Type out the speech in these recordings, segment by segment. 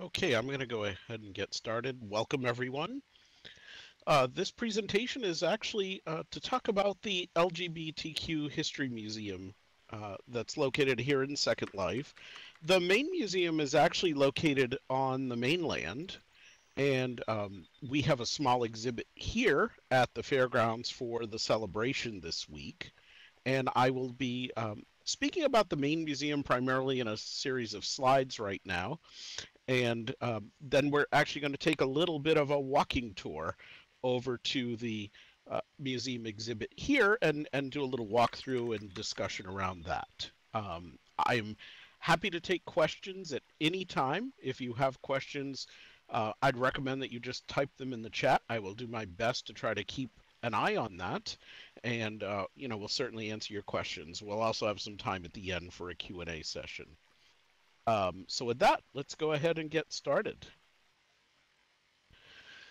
Okay, I'm going to go ahead and get started. Welcome, everyone. This presentation is actually to talk about the LGBTQ History Museum that's located here in Second Life. The main museum is actually located on the mainland, and we have a small exhibit here at the fairgrounds for the celebration this week. And I will be speaking about the main museum primarily in a series of slides right now. And then we're actually going to take a little bit of a walking tour over to the museum exhibit here and do a little walkthrough and discussion around that. I'm happy to take questions at any time. If you have questions, I'd recommend that you just type them in the chat. I will do my best to try to keep an eye on that, and we'll certainly answer your questions. We'll also have some time at the end for a Q&A session. So with that, let's go ahead and get started.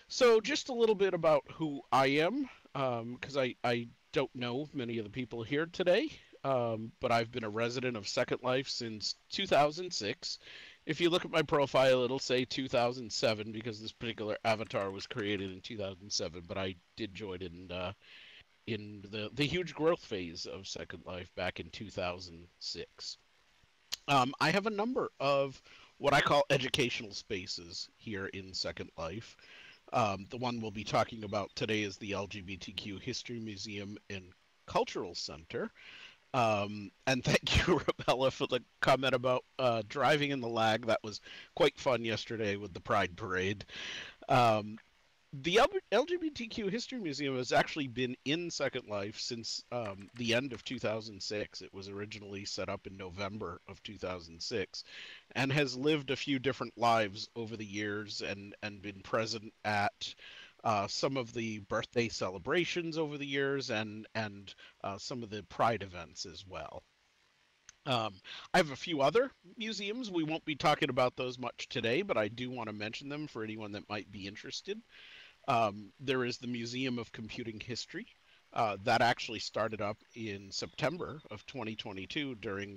So just a little bit about who I am, because I don't know many of the people here today, but I've been a resident of Second Life since 2006. If you look at my profile, it'll say 2007 because this particular avatar was created in 2007, but I did join in the huge growth phase of Second Life back in 2006. I have a number of what I call educational spaces here in Second Life. The one we'll be talking about today is the LGBTQ History Museum and Cultural Center. And thank you, Rebella, for the comment about driving in the lag. That was quite fun yesterday with the Pride Parade. The LGBTQ History Museum has actually been in Second Life since the end of 2006. It was originally set up in November of 2006 and has lived a few different lives over the years and been present at some of the birthday celebrations over the years and some of the Pride events as well. I have a few other museums. We won't be talking about those much today, but I do want to mention them for anyone that might be interested. There is the Museum of Computing History. That actually started up in September of 2022 during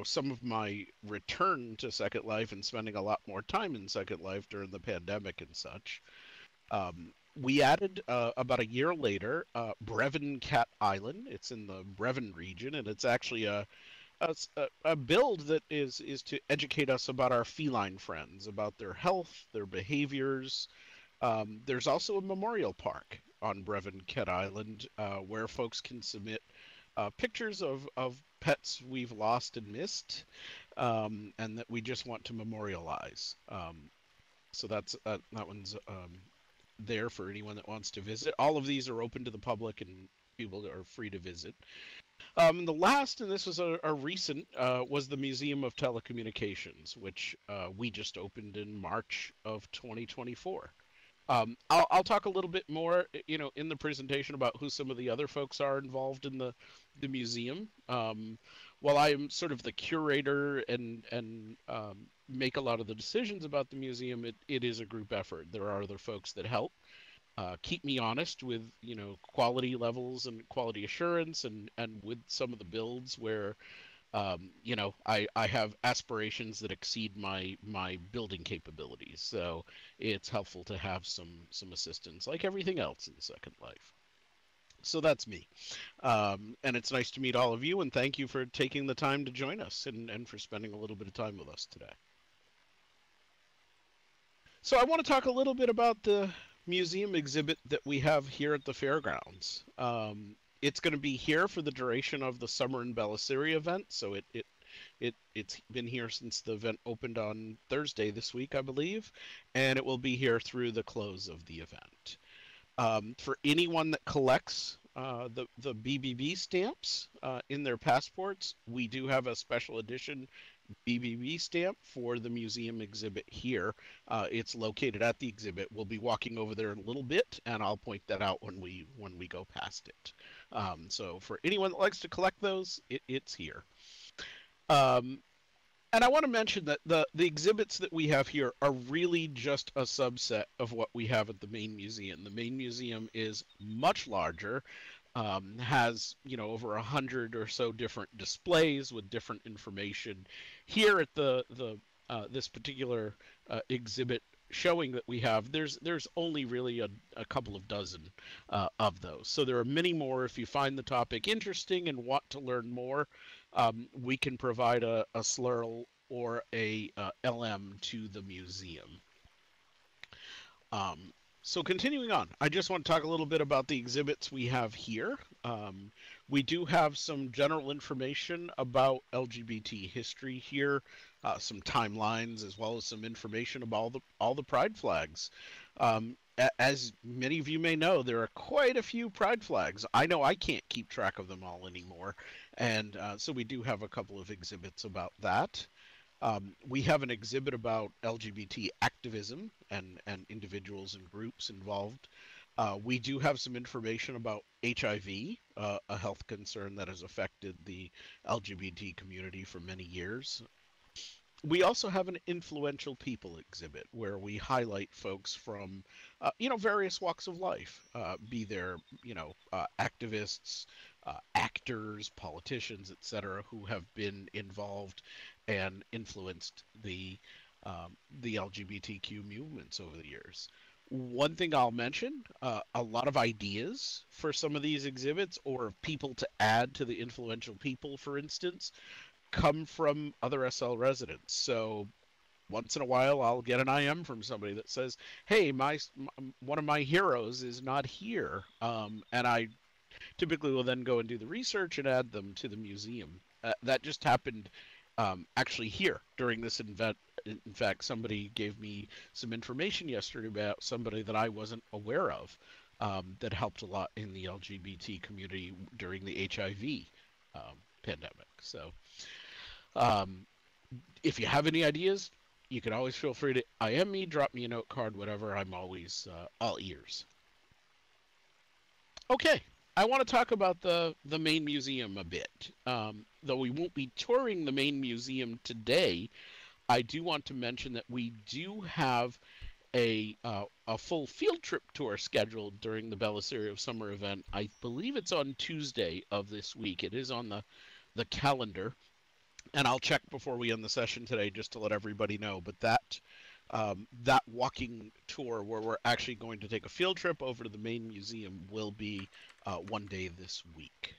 some of my return to Second Life and spending a lot more time in Second Life during the pandemic and such. We added about a year later Brevin Cat Island. It's in the Brevin region, and it's actually a build that is to educate us about our feline friends, about their health, their behaviors. There's also a memorial park on Brevin Cat Island where folks can submit pictures of pets we've lost and missed, and that we just want to memorialize. So that one's there for anyone that wants to visit. All of these are open to the public and people are free to visit. The last, and this was a recent, was the Museum of Telecommunications, which we just opened in March of 2024. I'll talk a little bit more, in the presentation about who some of the other folks are involved in the museum. While I am sort of the curator and make a lot of the decisions about the museum, it is a group effort. There are other folks that help. Keep me honest with quality levels and quality assurance and with some of the builds where I have aspirations that exceed my building capabilities, so it's helpful to have some assistance like everything else in Second Life. So that's me, and it's nice to meet all of you, and thank you for taking the time to join us and for spending a little bit of time with us today. So I want to talk a little bit about the museum exhibit that we have here at the fairgrounds. It's going to be here for the duration of the Summer in Bellisseria event, so it's been here since the event opened on Thursday this week, I believe, and it will be here through the close of the event. For anyone that collects the BBB stamps in their passports, we do have a special edition BBB stamp for the museum exhibit here. It's located at the exhibit. We'll be walking over there in a little bit, and I'll point that out when we go past it. So for anyone that likes to collect those, it's here. And I want to mention that the exhibits that we have here are really just a subset of what we have at the main museum. The main museum is much larger. Has over 100 or so different displays with different information. Here at the this particular exhibit showing that we have, there's only really a couple of dozen of those. So there are many more. If you find the topic interesting and want to learn more, we can provide a SLURL or a LM to the museum. Um, so continuing on, I just want to talk a little bit about the exhibits we have here. We do have some general information about LGBT history here, some timelines, as well as some information about all the pride flags. As many of you may know, there are quite a few pride flags. I know I can't keep track of them all anymore, and so we do have a couple of exhibits about that. We have an exhibit about LGBT activism and individuals and groups involved. We do have some information about HIV, a health concern that has affected the LGBT community for many years. We also have an influential people exhibit where we highlight folks from, various walks of life, be there, activists, actors, politicians, etc., who have been involved and influenced the LGBTQ movements over the years. One thing I'll mention, a lot of ideas for some of these exhibits or people to add to the influential people, for instance, come from other SL residents. So once in a while, I'll get an IM from somebody that says, "Hey, one of my heroes is not here," and I typically will then go and do the research and add them to the museum. That just happened actually here during this event. In fact, somebody gave me some information yesterday about somebody that I wasn't aware of that helped a lot in the LGBT community during the HIV pandemic. So if you have any ideas, you can always feel free to IM me, drop me a note card, whatever. I'm always all ears. Okay, I want to talk about the main museum a bit. Though we won't be touring the main museum today, I do want to mention that we do have a full field trip tour scheduled during the Bellisseria Summer event. I believe it's on Tuesday of this week. It is on the calendar, and I'll check before we end the session today just to let everybody know. But that walking tour where we're actually going to take a field trip over to the main museum will be one day this week.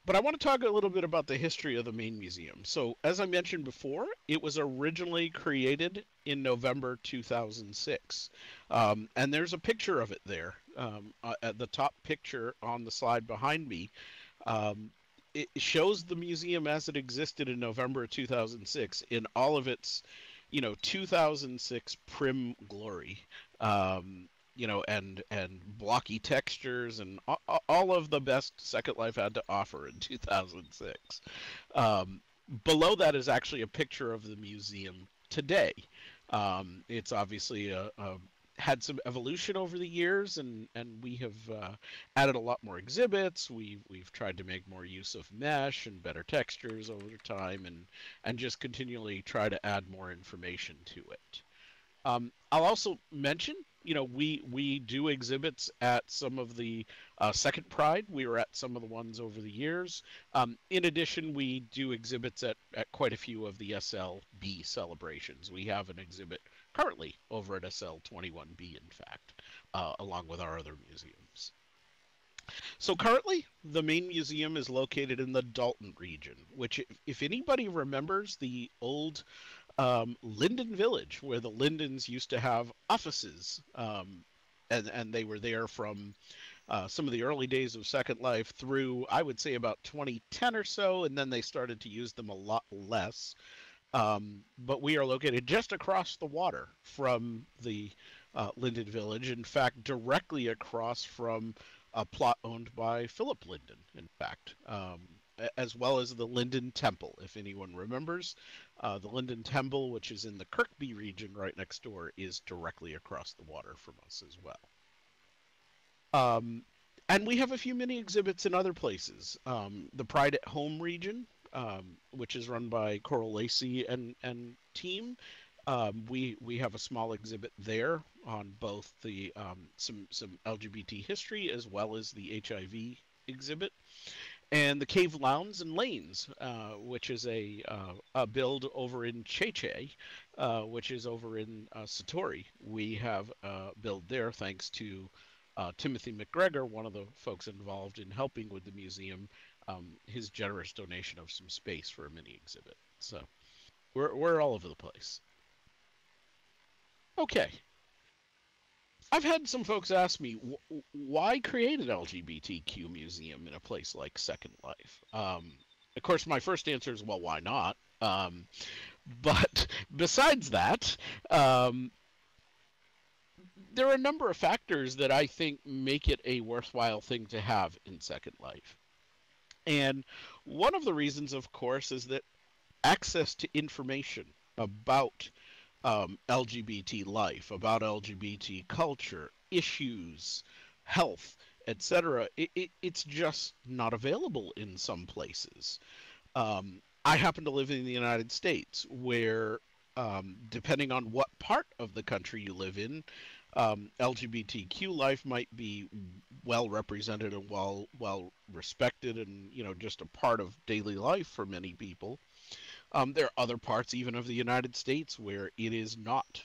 But I want to talk a little bit about the history of the main museum. So as I mentioned before, it was originally created in November 2006. And there's a picture of it there. At the top picture on the slide behind me, it shows the museum as it existed in November 2006 in all of its, 2006 prim glory. And blocky textures and all of the best Second Life had to offer in 2006. Below that is actually a picture of the museum today. It's obviously had some evolution over the years, and we have added a lot more exhibits. We've tried to make more use of mesh and better textures over time, and just continually try to add more information to it. I'll also mention, we do exhibits at some of the Second Pride. We were at some of the ones over the years. In addition, we do exhibits at quite a few of the SLB celebrations. We have an exhibit currently over at SL21B, in fact, along with our other museums. So currently, the main museum is located in the Dalton region, which, if anybody remembers the old Linden Village, where the Lindens used to have offices, and they were there from some of the early days of Second Life through, I would say, about 2010 or so, and then they started to use them a lot less. But we are located just across the water from the Linden Village, in fact, directly across from a plot owned by Philip Linden, in fact. As well as the Linden Temple, if anyone remembers. The Linden Temple, which is in the Kirkby region right next door, is directly across the water from us as well. And we have a few mini exhibits in other places. The Pride at Home region, which is run by Coral Lacey and team. We have a small exhibit there on both the some LGBT history as well as the HIV exhibit. and the Cave Lounge and Lanes, which is a build over in Cheche, which is over in Satori. We have a build there thanks to Timothy McGregor, one of the folks involved in helping with the museum, his generous donation of some space for a mini exhibit. So we're all over the place. Okay, I've had some folks ask me why create an LGBTQ museum in a place like Second Life. Of course, my first answer is, well, why not? But besides that, um, there are a number of factors that I think make it a worthwhile thing to have in Second Life. And one of the reasons, of course, is that access to information about LGBT life, about LGBT culture, issues, health, etc. It's just not available in some places. I happen to live in the United States, where, depending on what part of the country you live in, LGBTQ life might be well represented and well respected, and just a part of daily life for many people. There are other parts, even of the United States, where it is not,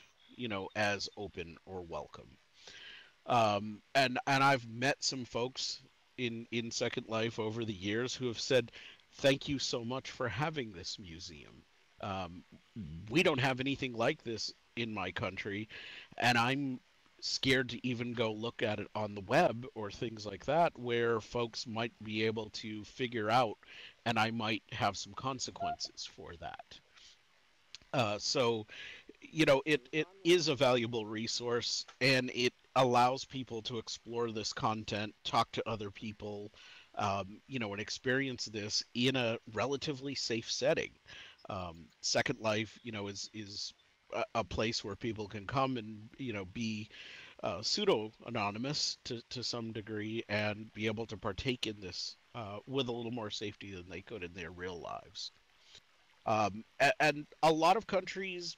as open or welcome. And I've met some folks in Second Life over the years who have said, "Thank you so much for having this museum. Um, we don't have anything like this in my country, and I'm scared to even go look at it on the web or things like that, where folks might be able to figure out, and I might have some consequences for that." So it is a valuable resource, and it allows people to explore this content, talk to other people, and experience this in a relatively safe setting. Second Life, is a place where people can come and be pseudo anonymous to some degree, and be able to partake in this with a little more safety than they could in their real lives. And a lot of countries,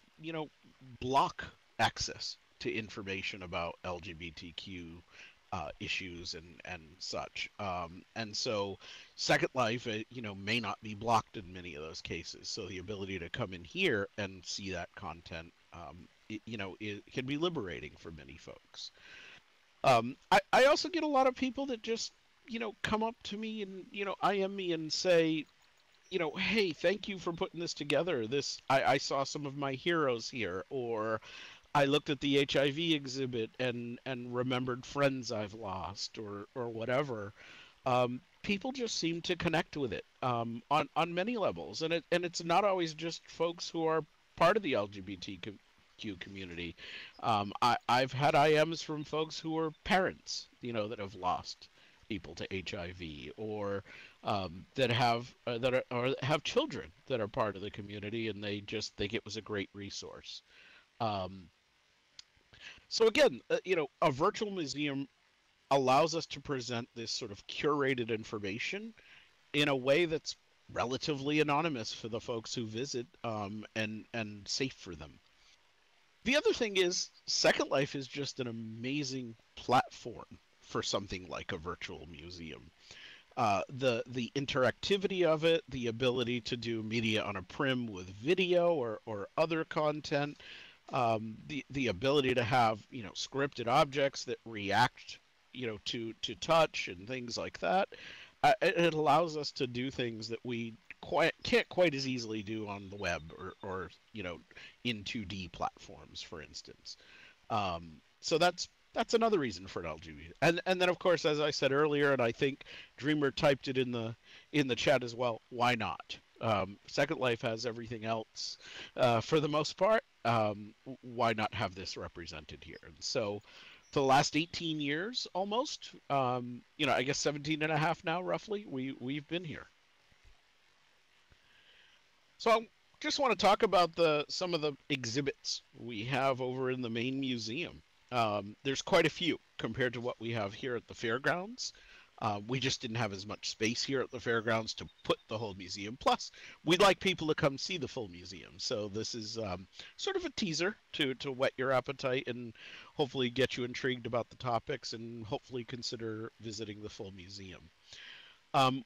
block access to information about LGBTQ issues and such. And so Second Life, may not be blocked in many of those cases. So the ability to come in here and see that content, it can be liberating for many folks. I also get a lot of people that just, come up to me and, IM me and say, hey, thank you for putting this together. I saw some of my heroes here, or I looked at the HIV exhibit and remembered friends I've lost, or whatever. People just seem to connect with it on many levels, and it's not always just folks who are part of the LGBTQ community. I've had IMs from folks who are parents, that have lost people to HIV, or that have children that are part of the community, and they just think it was a great resource. Um, so again, a virtual museum allows us to present this sort of curated information in a way that's relatively anonymous for the folks who visit, and safe for them. The other thing is, Second Life is just an amazing platform for something like a virtual museum. The interactivity of it, the ability to do media on a prim with video or other content, the ability to have scripted objects that react to touch and things like that. It allows us to do things that we can't quite as easily do on the web, or in 2D platforms, for instance. So that's another reason for an LGBT. And then, of course, as I said earlier, and I think Dreamer typed it in the chat as well, why not? Second Life has everything else, for the most part. Why not have this represented here? And so for the last 18 years, almost, I guess 17 and a half now, roughly, we've been here. So I just want to talk about some of the exhibits we have over in the main museum. There's quite a few compared to what we have here at the fairgrounds. We just didn't have as much space here at the fairgrounds to put the whole museum. Plus, we'd like people to come see the full museum. So this is sort of a teaser to whet your appetite and hopefully get you intrigued about the topics, and hopefully consider visiting the full museum.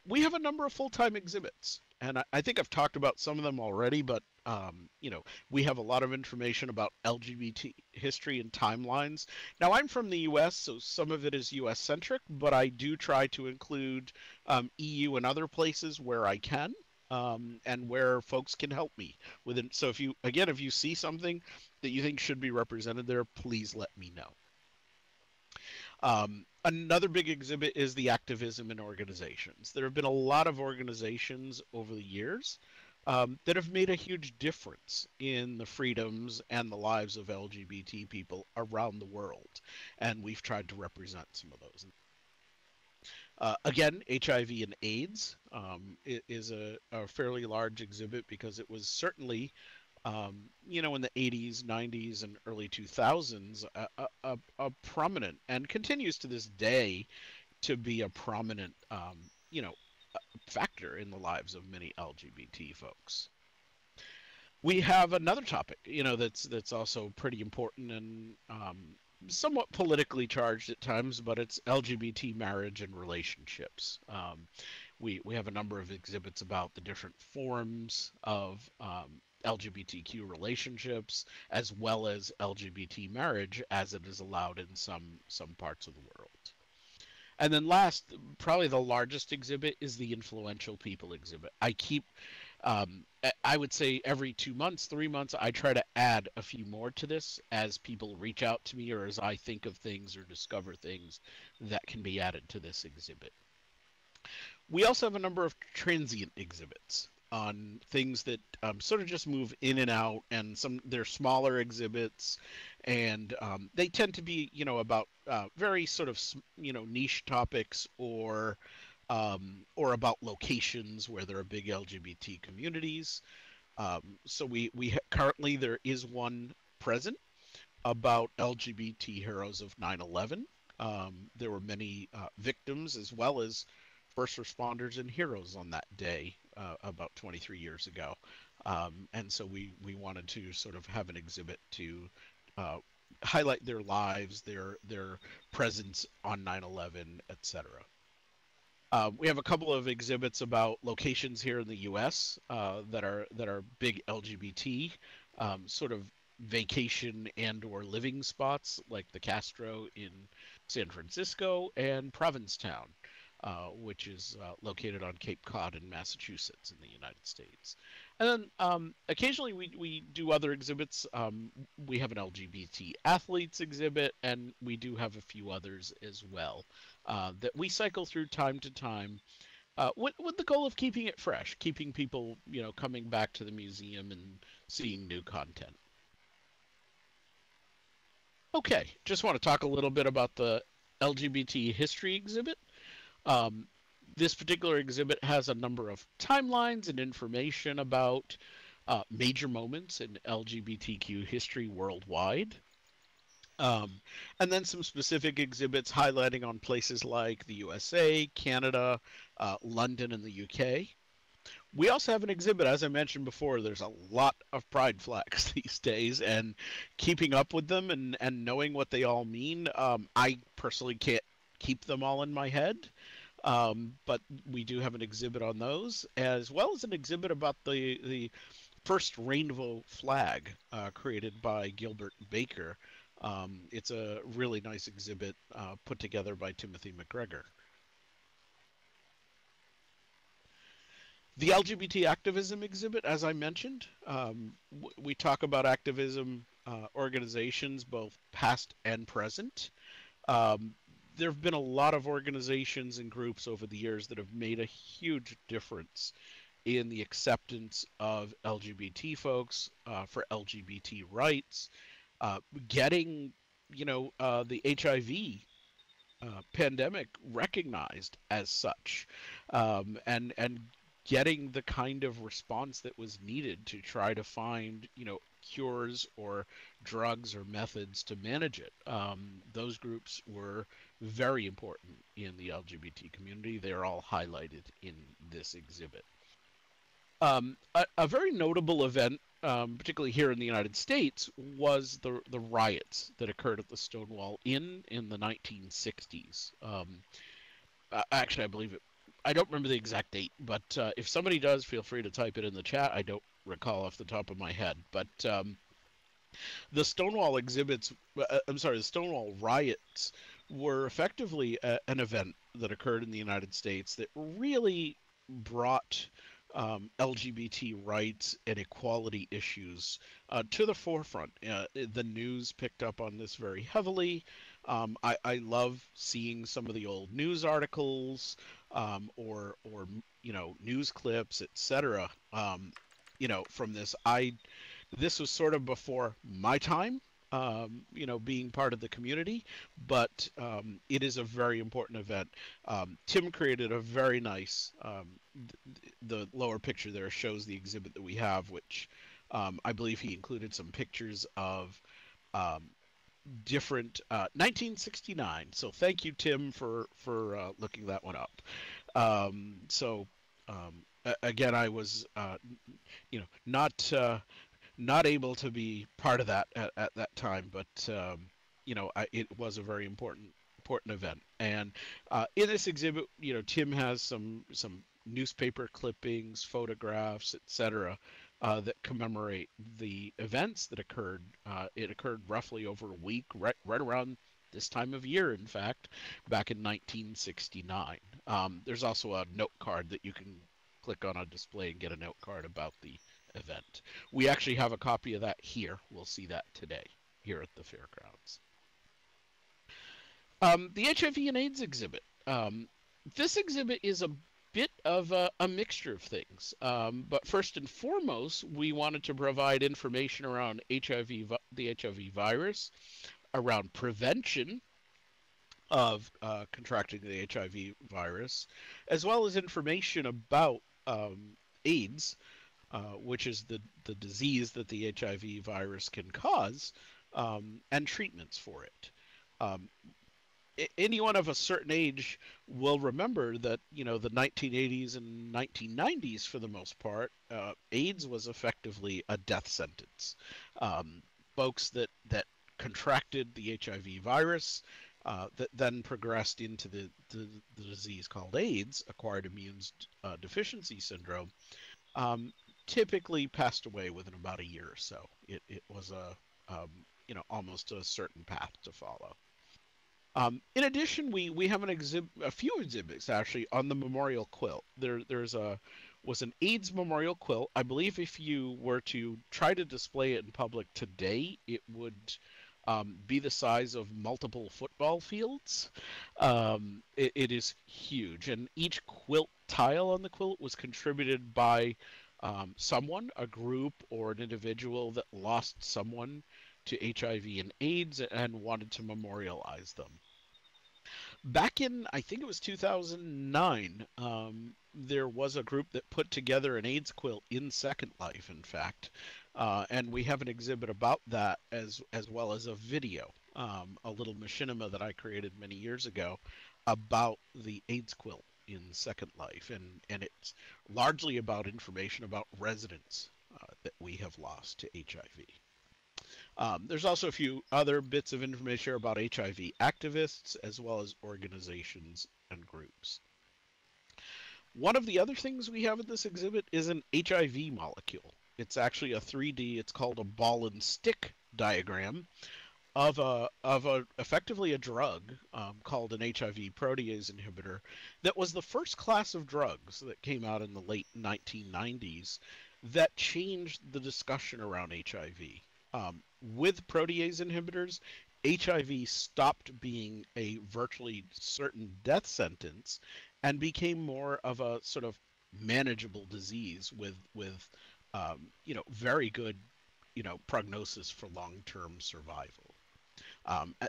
We have a number of full-time exhibits, and I think I've talked about some of them already, but we have a lot of information about LGBT history and timelines. Now, I'm from the U.S., so some of it is U.S. centric, but I do try to include EU and other places where I can, and where folks can help me with it. So if you see something that you think should be represented there, please let me know. Another big exhibit is the activism in organizations. There have been a lot of organizations over the years that have made a huge difference in the freedoms and the lives of LGBT people around the world, and we've tried to represent some of those. Again, HIV and AIDS is a fairly large exhibit because it was certainly in the 80s, 90s, and early 2000s, a prominent, and continues to this day to be a prominent, factor in the lives of many LGBT folks. We have another topic, that's also pretty important and somewhat politically charged at times, but it's LGBT marriage and relationships. We have a number of exhibits about the different forms of LGBTQ relationships, as well as LGBT marriage as it is allowed in some parts of the world. And then last, probably the largest exhibit is the influential people exhibit. I would say every 2 months, 3 months, I try to add a few more to this as people reach out to me or as I think of things or discover things that can be added to this exhibit. We also have a number of transient exhibits on things that sort of just move in and out, and they're smaller exhibits, and they tend to be about very sort of niche topics or about locations where there are big LGBT communities. So currently there is one present about LGBT heroes of 9/11. There were many victims as well as first responders and heroes on that day about 23 years ago. And so we wanted to sort of have an exhibit to highlight their lives, their presence on 9/11, etc. We have a couple of exhibits about locations here in the U.S. That are big LGBT sort of vacation and or living spots, like the Castro in San Francisco and Provincetown, which is located on Cape Cod in Massachusetts in the United States. And then occasionally we do other exhibits. We have an LGBT athletes exhibit, and we do have a few others as well that we cycle through time to time with the goal of keeping it fresh, keeping people, coming back to the museum and seeing new content. Okay, just want to talk a little bit about the LGBT history exhibit. Um, this particular exhibit has a number of timelines and information about major moments in LGBTQ history worldwide. Um, and then some specific exhibits highlighting on places like the USA, Canada, London, and the UK. We also have an exhibit, as I mentioned before, there's a lot of pride flags these days, and keeping up with them and knowing what they all mean. I personally can't keep them all in my head. But we do have an exhibit on those, as well as an exhibit about the first rainbow flag created by Gilbert Baker. It's a really nice exhibit put together by Timothy McGregor. The LGBT activism exhibit, as I mentioned, we talk about activism organizations, both past and present. Um, there have been a lot of organizations and groups over the years that have made a huge difference in the acceptance of LGBT folks, for LGBT rights, getting, the HIV pandemic recognized as such, and getting the kind of response that was needed to try to find, cures or drugs or methods to manage it. Those groups were very important in the LGBT community. They're all highlighted in this exhibit. A very notable event, particularly here in the United States, was the riots that occurred at the Stonewall Inn in the 1960s. Actually, I believe it. I don't remember the exact date, but if somebody does, feel free to type it in the chat. I don't recall off the top of my head, but the Stonewall exhibits, I'm sorry, the Stonewall riots were effectively an event that occurred in the United States that really brought LGBT rights and equality issues to the forefront. The news picked up on this very heavily. I love seeing some of the old news articles or news clips, etc. From this. This was sort of before my time, being part of the community, but it is a very important event. Tim created a very nice, the lower picture there shows the exhibit that we have, which I believe he included some pictures of um, different 1969. So thank you, Tim, for looking that one up. Again, I was not able to be part of that at that time, but it was a very important event. And in this exhibit, Tim has some newspaper clippings, photographs, etc. That commemorate the events that occurred. It occurred roughly over a week, right around this time of year, in fact, back in 1969. There's also a note card that you can click on a display and get a note card about the event. We actually have a copy of that here. We'll see that today here at the fairgrounds. The HIV and AIDS exhibit. This exhibit is a bit of a mixture of things. But first and foremost, we wanted to provide information around the HIV virus, around prevention of contracting the HIV virus, as well as information about AIDS, which is the disease that the HIV virus can cause, and treatments for it. Um, Anyone of a certain age will remember that the 1980s and 1990s, for the most part, AIDS was effectively a death sentence. Folks that contracted the HIV virus, that then progressed into the disease called AIDS, acquired immune deficiency syndrome, um, typically passed away within about a year or so. It was almost a certain path to follow. In addition, we have a few exhibits actually on the memorial quilt. There's was an AIDS memorial quilt. I believe if you were to try to display it in public today, it would be the size of multiple football fields. It is huge, and each quilt tile on the quilt was contributed by someone, a group, or an individual that lost someone to HIV and AIDS and wanted to memorialize them. Back in, I think it was 2009, there was a group that put together an AIDS quilt in Second Life, in fact, and we have an exhibit about that as well as a video, a little machinima that I created many years ago about the AIDS quilt in Second Life, and it's largely about information about residents that we have lost to HIV. There's also a few other bits of information about HIV activists as well as organizations and groups. One of the other things we have in this exhibit is an HIV molecule. It's actually a 3D, it's called a ball and stick diagram of effectively a drug called an HIV protease inhibitor that was the first class of drugs that came out in the late 1990s that changed the discussion around HIV. With protease inhibitors, HIV stopped being a virtually certain death sentence and became more of a sort of manageable disease with very good prognosis for long-term survival.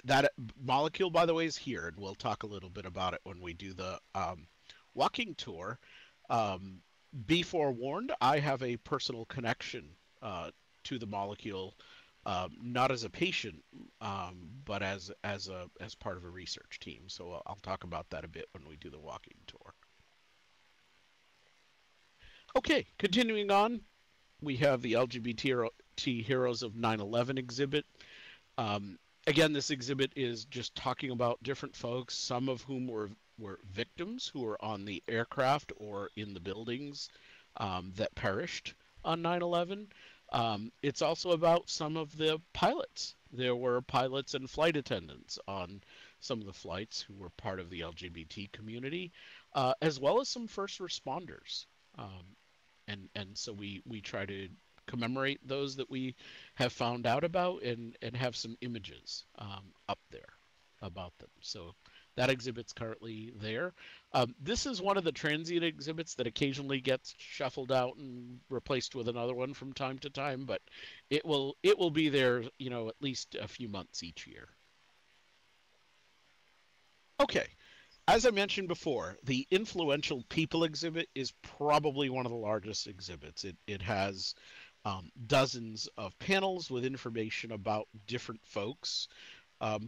That molecule, by the way, is here, and we'll talk a little bit about it when we do the walking tour. Be forewarned, I have a personal connection to the molecule, not as a patient, but as part of a research team. So I'll talk about that a bit when we do the walking tour. Okay, continuing on, we have the LGBT Heroes of 9/11 exhibit. Again, this exhibit is just talking about different folks, some of whom were were victims who were on the aircraft or in the buildings that perished on 9/11. It's also about some of the pilots. There were pilots and flight attendants on some of the flights who were part of the LGBT community, as well as some first responders. Um, and so we try to commemorate those that we have found out about and have some images up there about them. So that exhibit's currently there. This is one of the transient exhibits that occasionally gets shuffled out and replaced with another one from time to time, but it will be there, at least a few months each year. Okay, as I mentioned before, the influential people exhibit is probably one of the largest exhibits. It has dozens of panels with information about different folks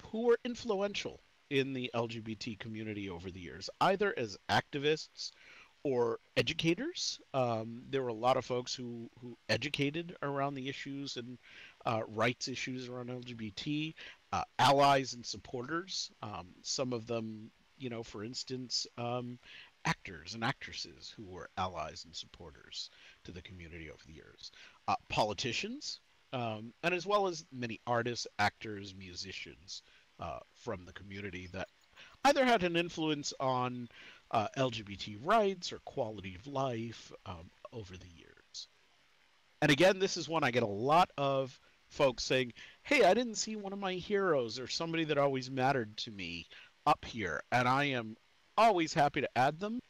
who were influential in the LGBT community over the years, either as activists or educators. There were a lot of folks who educated around the issues and rights issues around LGBT, allies and supporters. Some of them, for instance, actors and actresses who were allies and supporters to the community over the years, politicians, and as well as many artists, actors, musicians from the community that either had an influence on LGBT rights or quality of life over the years. And again, this is one I get a lot of folks saying, "Hey, I didn't see one of my heroes or somebody that always mattered to me up here," and I am always happy to add them.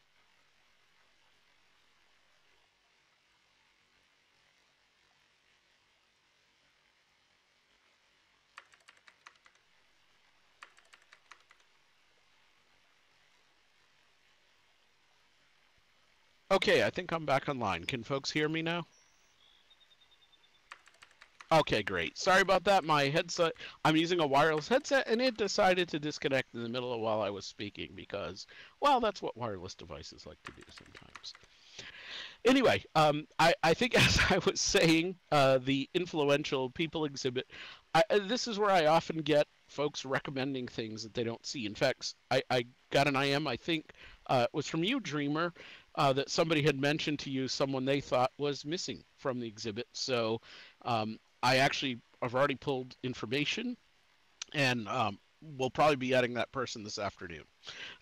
Okay, I think I'm back online. Can folks hear me now? Okay, great. Sorry about that. My headset, I'm using a wireless headset, and it decided to disconnect in the middle of while I was speaking because, well, that's what wireless devices like to do sometimes. Anyway, I think as I was saying, the influential people exhibit, this is where I often get folks recommending things that they don't see. In fact, I got an IM, I think it was from you, Dreamer, that somebody had mentioned to you someone they thought was missing from the exhibit. So I actually have already pulled information, and we'll probably be adding that person this afternoon.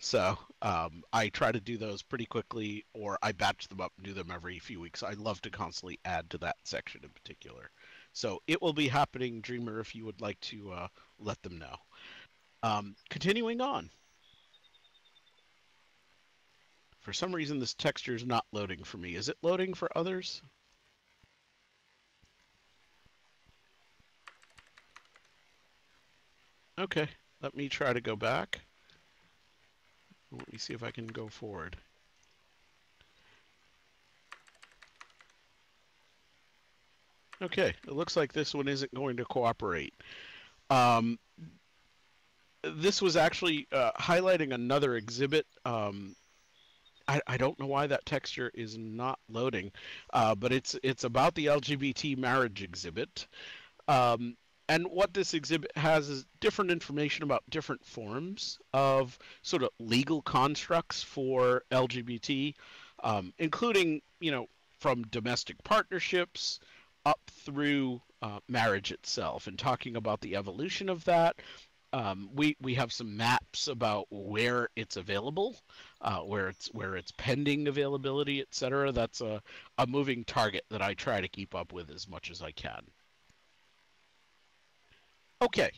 So I try to do those pretty quickly, or I batch them up and do them every few weeks. I love to constantly add to that section in particular. So it will be happening, Dreamer, if you would like to let them know. Continuing on. For some reason, this texture is not loading for me. Is it loading for others? Okay, let me try to go back. Let me see if I can go forward. Okay, it looks like this one isn't going to cooperate. Um, this was actually highlighting another exhibit. I don't know why that texture is not loading, but it's about the LGBT marriage exhibit. Um, and what this exhibit has is different information about different forms of sort of legal constructs for LGBT, including, from domestic partnerships up through marriage itself, and talking about the evolution of that. We have some maps about where it's available, where it's pending availability, etc. That's a moving target that I try to keep up with as much as I can. Okay,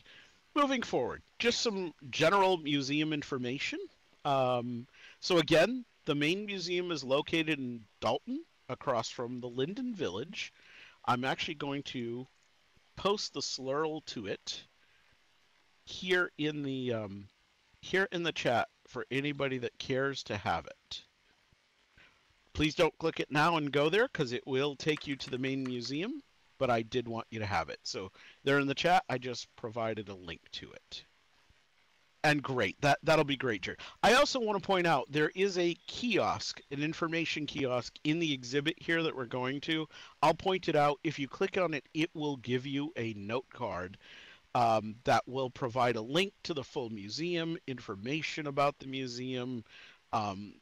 moving forward, just some general museum information. So again, the main museum is located in Dalton, across from the Linden Village. I'm actually going to post the slurl to it here in the chat for anybody that cares to have it. Please don't click it now and go there because it will take you to the main museum, but I did want you to have it. So there in the chat, I just provided a link to it. And great, that'll be great, Jerry. I also want to point out there is a kiosk, an information kiosk in the exhibit here that we're going to. I'll point it out. If you click on it, it will give you a note card that will provide a link to the full museum, information about the museum, um,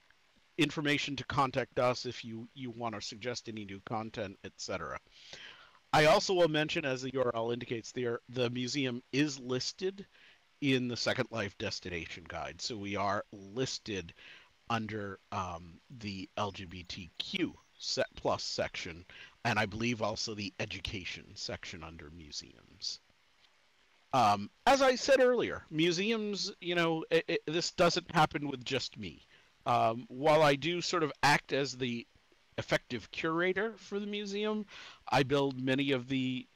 information to contact us if you want to suggest any new content, etc. I also will mention, as the URL indicates, the museum is listed in the Second Life destination guide, so we are listed under the LGBTQ plus section, and I believe also the education section under museums. As I said earlier, museums, this doesn't happen with just me. While I do sort of act as the effective curator for the museum, I build many of the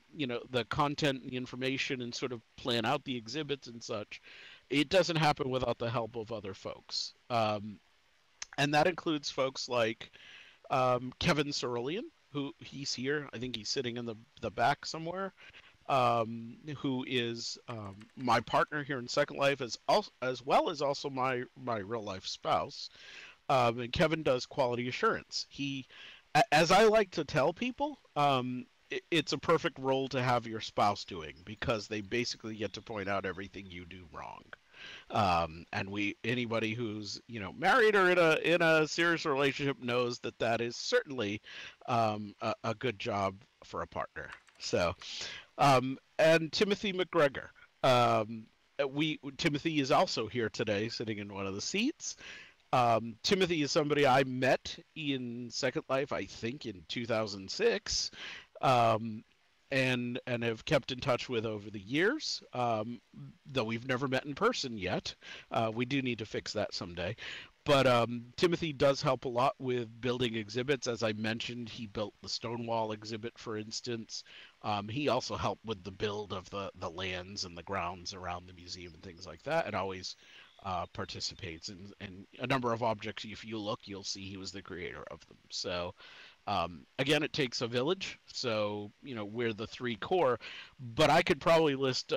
content and the information and sort of plan out the exhibits and such. It doesn't happen without the help of other folks. And that includes folks like Kevin Cerulean, who he's here. I think he's sitting in the back somewhere. Who is my partner here in Second Life, as well as also my real life spouse. And Kevin does quality assurance. As I like to tell people, it's a perfect role to have your spouse doing, because they basically get to point out everything you do wrong. And anybody who's married or in a serious relationship knows that is certainly a good job for a partner. So. And Timothy McGregor. Timothy is also here today, sitting in one of the seats. Timothy is somebody I met in Second Life, I think, in 2006, and have kept in touch with over the years. Though we've never met in person yet, we do need to fix that someday. But Timothy does help a lot with building exhibits. As I mentioned, he built the Stonewall exhibit, for instance. He also helped with the build of the lands and the grounds around the museum and things like that, and always participates in a number of objects. If you look, you'll see he was the creator of them. So again, it takes a village. So we're the three core, but I could probably list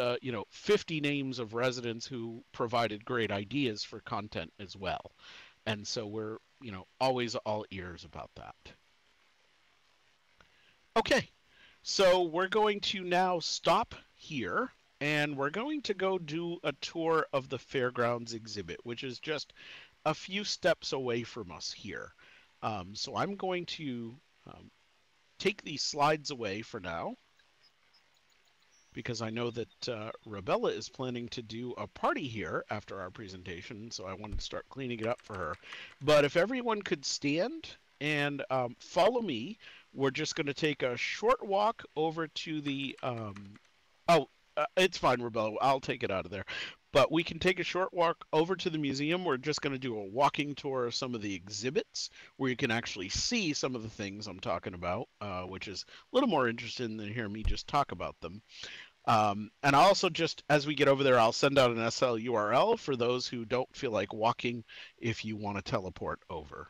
50 names of residents who provided great ideas for content as well. And so we're always all ears about that. Okay, so we're going to now stop here, and we're going to go do a tour of the Fairgrounds exhibit, which is just a few steps away from us here. So I'm going to take these slides away for now, because I know that Rebella is planning to do a party here after our presentation, so I wanted to start cleaning it up for her. But if everyone could stand and follow me, we're just going to take a short walk over to the it's fine, Rebella, I'll take it out of there. But we can take a short walk over to the museum. We're just going to do a walking tour of some of the exhibits, where you can actually see some of the things I'm talking about, which is a little more interesting than hearing me just talk about them. And also, just as we get over there, I'll send out an SL URL for those who don't feel like walking, if you want to teleport over.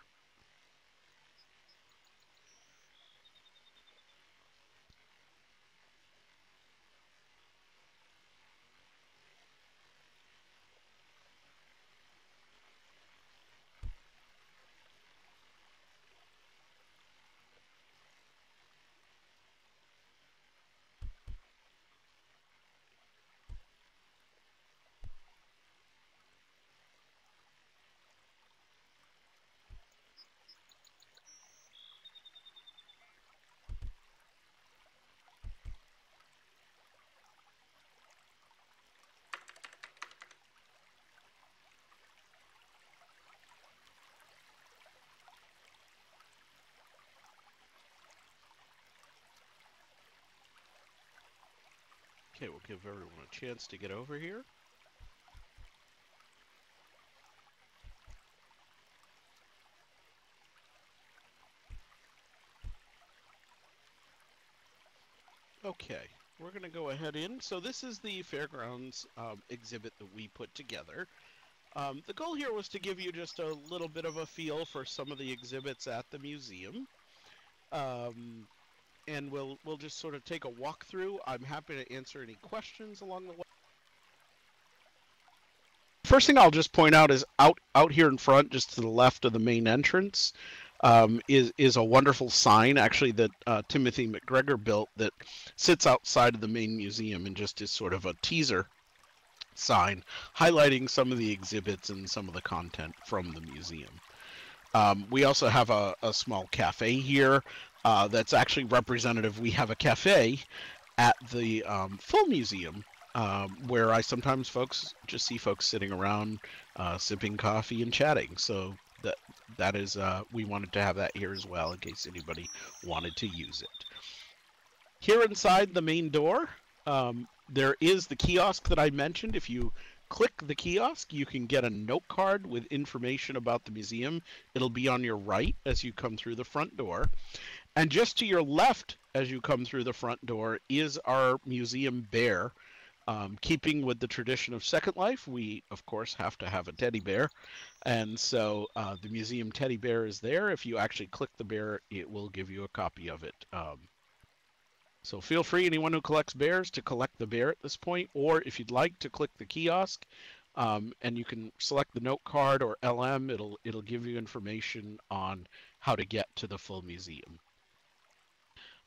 Okay, we'll give everyone a chance to get over here. Okay, we're going to go ahead in. So this is the Fairgrounds exhibit that we put together. The goal here was to give you just a little bit of a feel for some of the exhibits at the museum. And we'll just sort of take a walk through. I'm happy to answer any questions along the way. First thing I'll just point out is out here in front, just to the left of the main entrance, is a wonderful sign actually that Timothy McGregor built that sits outside of the main museum and just is sort of a teaser sign highlighting some of the exhibits and some of the content from the museum. We also have a small cafe here that's actually representative. We have a cafe at the full museum where I sometimes just see folks sitting around sipping coffee and chatting. So that is we wanted to have that here as well in case anybody wanted to use it. Here inside the main door, there is the kiosk that I mentioned. If you click the kiosk, you can get a note card with information about the museum. It'll be on your right as you come through the front door. And just to your left as you come through the front door is our museum bear. Keeping with the tradition of Second Life, we, of course, have to have a teddy bear. And so the museum teddy bear is there. If you actually click the bear, it will give you a copy of it. So feel free, anyone who collects bears, to collect the bear at this point, or if you'd like to click the kiosk, and you can select the note card or LM. It'll give you information on how to get to the full museum.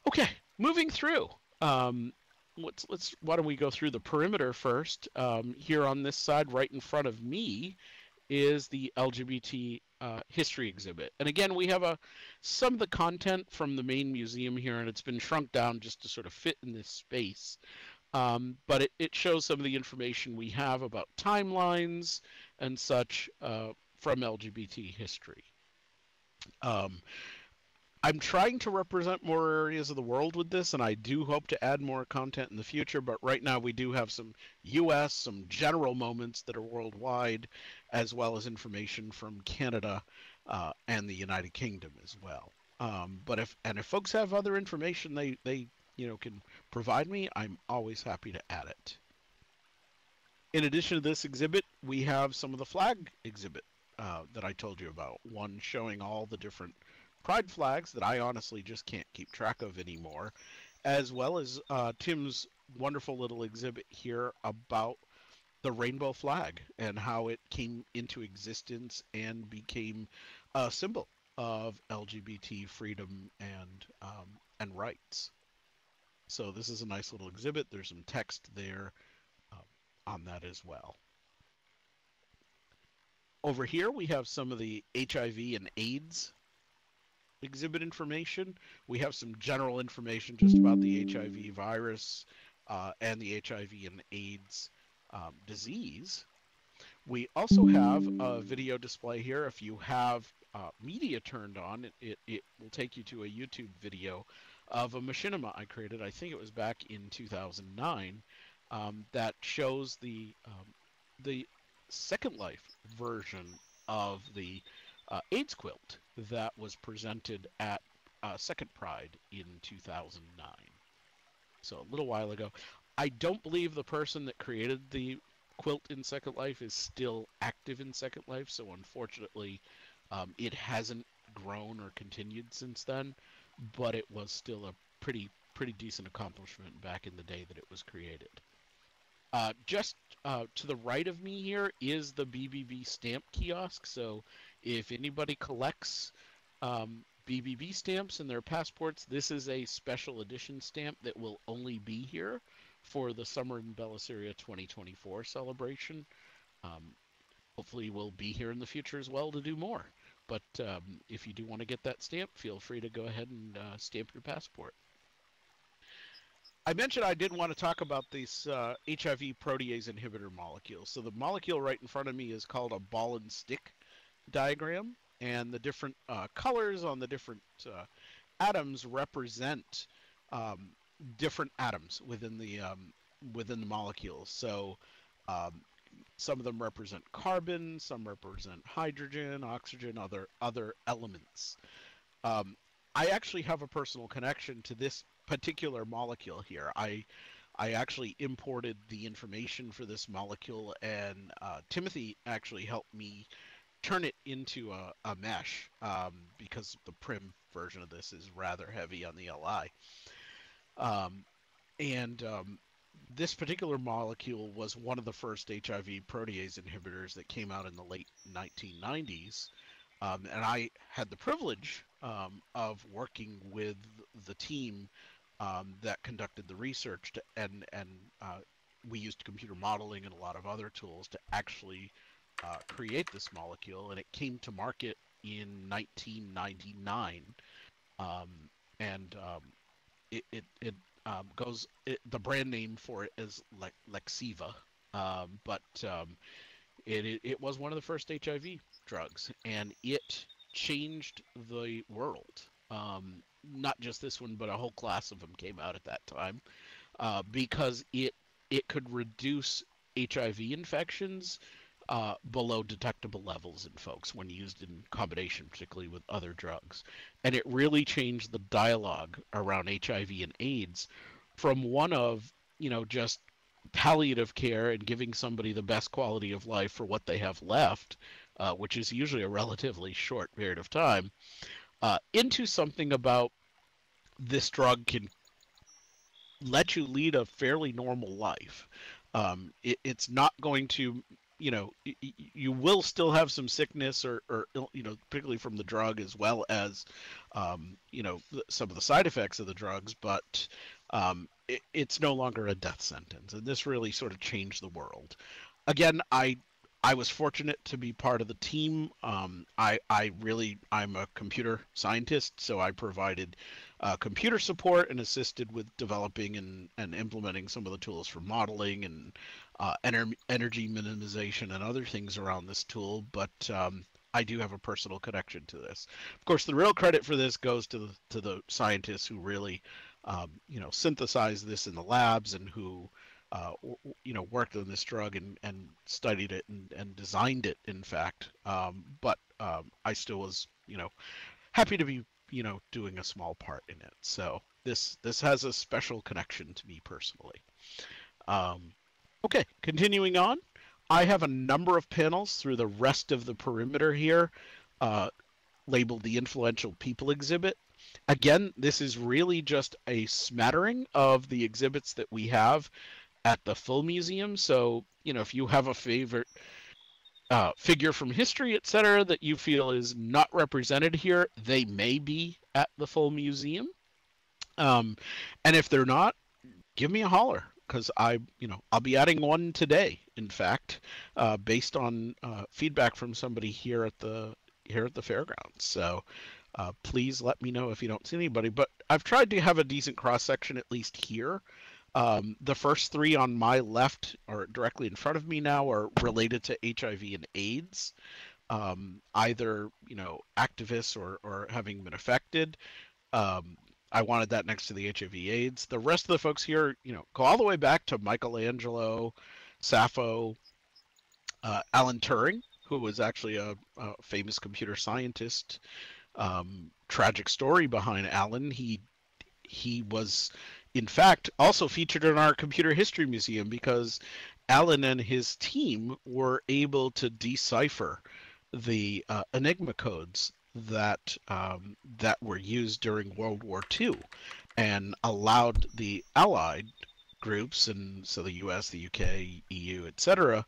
Okay, moving through. Why don't we go through the perimeter first? Here on this side, right in front of me, is the LGBT history exhibit. And again, we have some of the content from the main museum here, and it's been shrunk down just to sort of fit in this space. But it shows some of the information we have about timelines and such from LGBT history. I'm trying to represent more areas of the world with this, and I do hope to add more content in the future, but right now we do have some US, some general moments that are worldwide, as well as information from Canada and the United Kingdom as well. But if folks have other information they can provide me, I'm always happy to add it. In addition to this exhibit, we have some of the flag exhibit that I told you about. One showing all the different pride flags that I honestly just can't keep track of anymore, as well as Tim's wonderful little exhibit here about the rainbow flag and how it came into existence and became a symbol of LGBT freedom and rights. So this is a nice little exhibit. There's some text there on that as well. Over here we have some of the HIV and AIDS exhibit information. We have some general information just about the HIV virus and the HIV and AIDS disease. We also have a video display here. If you have media turned on, it will take you to a YouTube video of a machinima I created. I think it was back in 2009 that shows the Second Life version of the AIDS quilt that was presented at Second Pride in 2009. So a little while ago. I don't believe the person that created the quilt in Second Life is still active in Second Life, so unfortunately it hasn't grown or continued since then, but it was still a pretty decent accomplishment back in the day that it was created. Just to the right of me here is the BBB stamp kiosk. So if anybody collects BBB stamps in their passports, this is a special edition stamp that will only be here for the Summer in Bellisseria 2024 celebration. Hopefully we'll be here in the future as well to do more. But if you do want to get that stamp, feel free to go ahead and stamp your passport. I mentioned I did want to talk about this HIV protease inhibitor molecule. So the molecule right in front of me is called a ball and stick diagram, and the different colors on the different atoms represent different atoms within the molecules. So some of them represent carbon, some represent hydrogen, oxygen, other elements. I actually have a personal connection to this particular molecule here. I actually imported the information for this molecule, and Timothy actually helped me turn it into a mesh because the prim version of this is rather heavy on the LI. This particular molecule was one of the first HIV protease inhibitors that came out in the late 1990s. And I had the privilege of working with the team that conducted the research and we used computer modeling and a lot of other tools to actually create this molecule, and it came to market in 1999. Um, and it goes the brand name for it is Lexiva, but it was one of the first HIV drugs, and it changed the world. Not just this one, but a whole class of them came out at that time because it could reduce HIV infections below detectable levels in folks when used in combination, particularly with other drugs. And it really changed the dialogue around HIV and AIDS from one of, just palliative care and giving somebody the best quality of life for what they have left, which is usually a relatively short period of time, into something about this drug can let you lead a fairly normal life. It's not going to, you will still have some sickness or particularly from the drug as well as, some of the side effects of the drugs, but it's no longer a death sentence. And this really sort of changed the world. Again, I was fortunate to be part of the team. I'm a computer scientist, so I provided computer support and assisted with developing and implementing some of the tools for modeling and energy minimization and other things around this tool. But I do have a personal connection to this. Of course, the real credit for this goes to the scientists who really, synthesized this in the labs and who worked on this drug and studied it and designed it, in fact. But I still was, happy to be, doing a small part in it. So this has a special connection to me personally. Okay, continuing on. I have a number of panels through the rest of the perimeter here, labeled the Influential People exhibit. Again, this is really just a smattering of the exhibits that we have at the full museum. So, if you have a favorite figure from history, etc., that you feel is not represented here, they may be at the full museum. And if they're not, give me a holler because I'll be adding one today. In fact, based on feedback from somebody here at the fairgrounds. So please let me know if you don't see anybody. But I've tried to have a decent cross section at least here. The first three on my left or directly in front of me now are related to HIV and AIDS, either activists or having been affected. I wanted that next to the HIV/AIDS. The rest of the folks here, go all the way back to Michelangelo, Sappho, Alan Turing, who was actually a famous computer scientist. Tragic story behind Alan. He was, in fact, also featured in our Computer History Museum because Alan and his team were able to decipher the Enigma codes that were used during World War II and allowed the Allied groups, and so the U.S., the U.K., EU, etc.,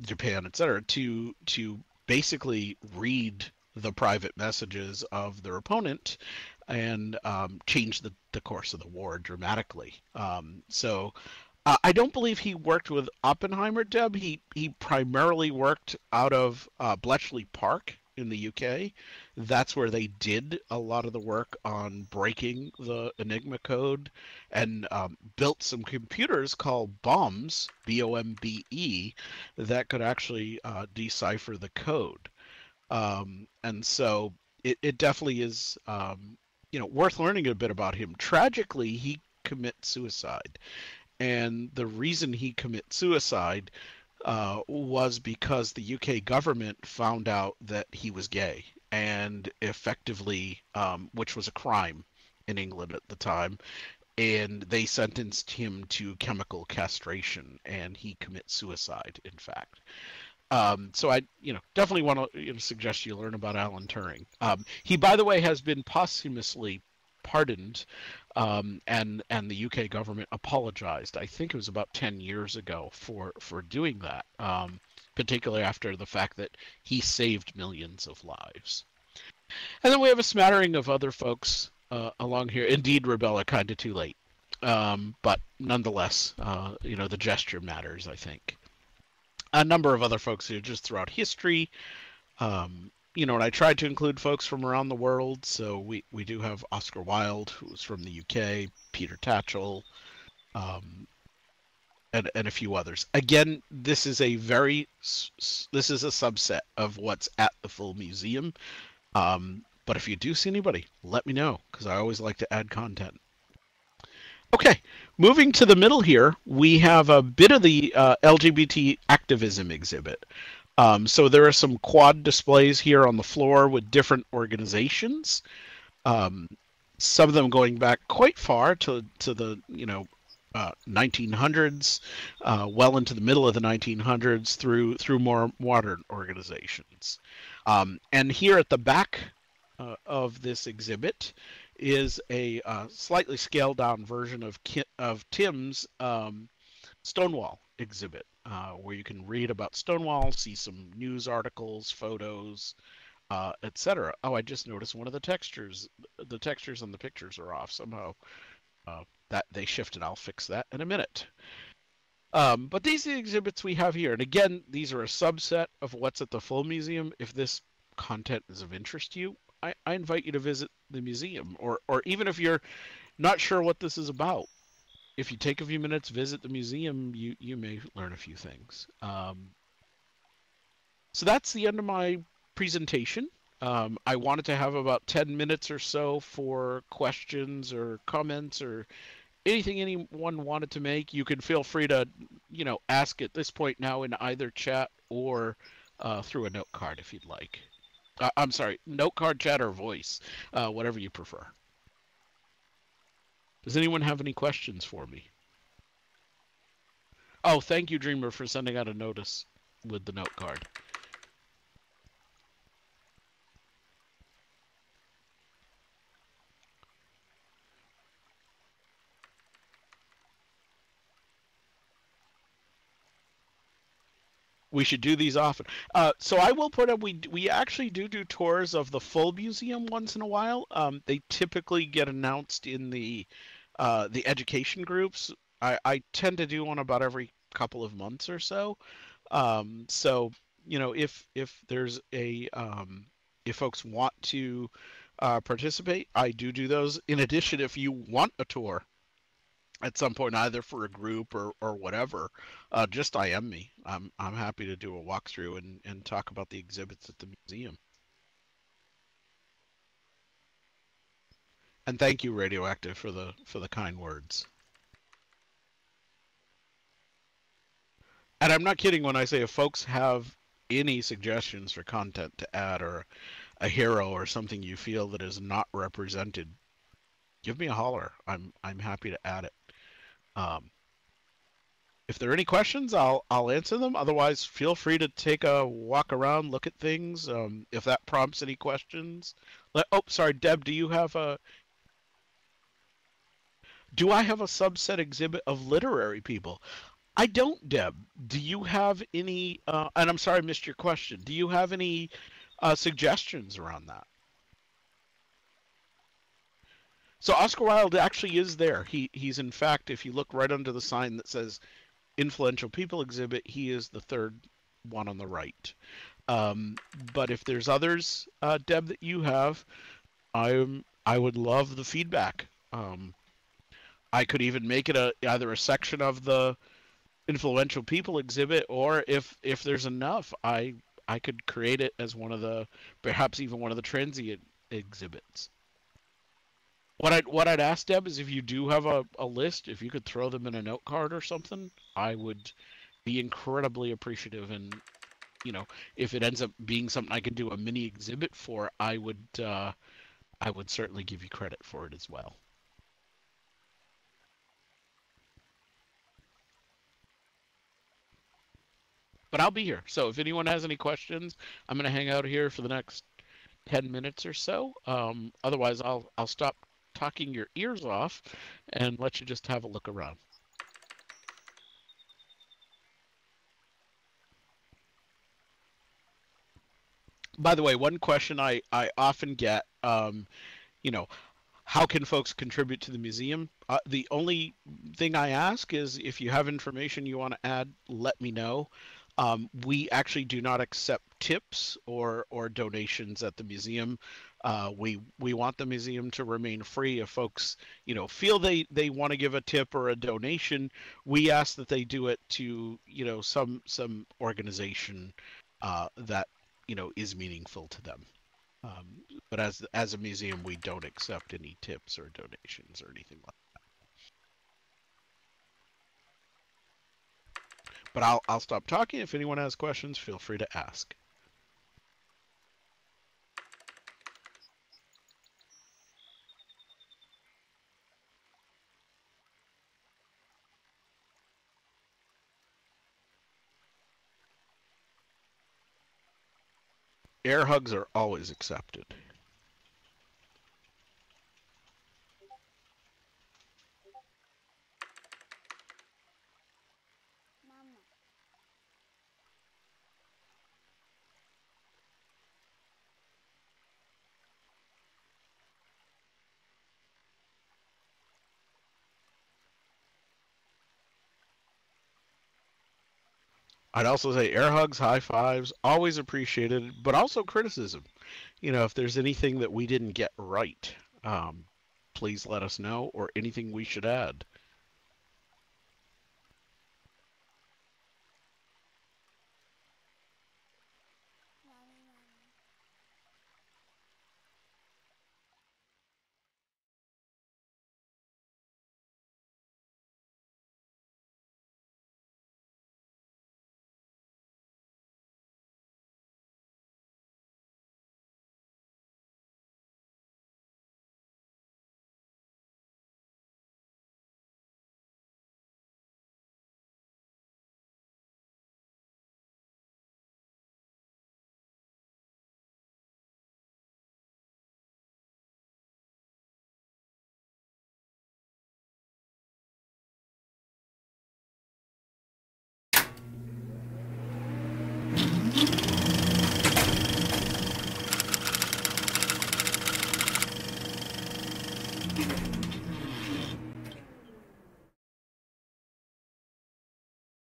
Japan, etc., to basically read the private messages of their opponent and change the course of the war dramatically. So I don't believe he worked with Oppenheimer, Deb. He primarily worked out of Bletchley Park in the UK. That's where they did a lot of the work on breaking the Enigma code and built some computers called bombs, BOMBE, that could actually decipher the code. And so it definitely is, worth learning a bit about him. Tragically, he commits suicide. And the reason he commits suicide was because the UK government found out that he was gay and effectively, which was a crime in England at the time, and they sentenced him to chemical castration, and he commits suicide, in fact. So I, definitely want to suggest you learn about Alan Turing. He, by the way, has been posthumously pardoned, and the UK government apologized. I think it was about 10 years ago for doing that, particularly after the fact that he saved millions of lives. And then we have a smattering of other folks along here. Indeed, Rebella, kind of too late. But nonetheless, the gesture matters, I think. A number of other folks here just throughout history. And I tried to include folks from around the world. So we do have Oscar Wilde, who was from the UK, Peter Tatchell, um, and a few others. Again, this is a subset of what's at the full museum. But if you do see anybody, let me know, because I always like to add content. Okay, moving to the middle here, we have a bit of the LGBT activism exhibit. So there are some quad displays here on the floor with different organizations. Some of them going back quite far to the 1900s, well into the middle of the 1900s through more modern organizations. And here at the back of this exhibit is a slightly scaled down version of Tim's Stonewall exhibit, where you can read about Stonewall, see some news articles, photos, etc. Oh, I just noticed one of the textures on the pictures are off somehow. That they shifted. I'll fix that in a minute. But these are the exhibits we have here. And again, these are a subset of what's at the full museum. If this content is of interest to you, I invite you to visit the museum. Or even if you're not sure what this is about, if you take a few minutes, visit the museum, you may learn a few things. So that's the end of my presentation. I wanted to have about 10 minutes or so for questions or comments or anything anyone wanted to make. You can feel free to, ask at this point now in either chat or through a note card if you'd like. I'm sorry, note card, chat, or voice, whatever you prefer. Does anyone have any questions for me? Oh, thank you, Dreamer, for sending out a notice with the note card. We should do these often. So I will put up. We actually do tours of the full museum once in a while. They typically get announced in the education groups. I tend to do one about every couple of months or so. So if there's if folks want to participate, I do those. In addition, if you want a tour at some point, either for a group or whatever, just IM me. I'm happy to do a walkthrough and talk about the exhibits at the museum. And thank you, Radioactive, for the kind words. And I'm not kidding when I say if folks have any suggestions for content to add or a hero or something you feel that is not represented, give me a holler. I'm happy to add it. If there are any questions, I'll answer them. Otherwise, feel free to take a walk around, look at things. If that prompts any questions. Oh, sorry, Deb, do I have a subset exhibit of literary people? I don't, Deb. Do you have any, and I'm sorry I missed your question. Do you have any suggestions around that? So Oscar Wilde actually is there. He's in fact, if you look right under the sign that says Influential People Exhibit, he is the third one on the right. But if there's others, Deb, that you have, I would love the feedback. I could even make it either a section of the Influential People Exhibit, or if there's enough, I could create it as perhaps even one of the transient exhibits. What I'd ask, Deb, is if you do have a list, if you could throw them in a note card or something, I would be incredibly appreciative. And if it ends up being something I can do a mini exhibit for, I would certainly give you credit for it as well. But I'll be here. So if anyone has any questions, I'm going to hang out here for the next 10 minutes or so. Otherwise, I'll stop talking your ears off and let you just have a look around. By the way, one question I often get, you know, how can folks contribute to the museum? The only thing I ask is if you have information you want to add, let me know. We actually do not accept tips or donations at the museum. We want the museum to remain free. If folks feel they want to give a tip or a donation, we ask that they do it to some organization that is meaningful to them. But as a museum, we don't accept any tips or donations or anything like. But I'll stop talking. If anyone has questions, feel free to ask. Air hugs are always accepted. I'd also say air hugs, high fives, always appreciated, but also criticism. If there's anything that we didn't get right, please let us know, or anything we should add.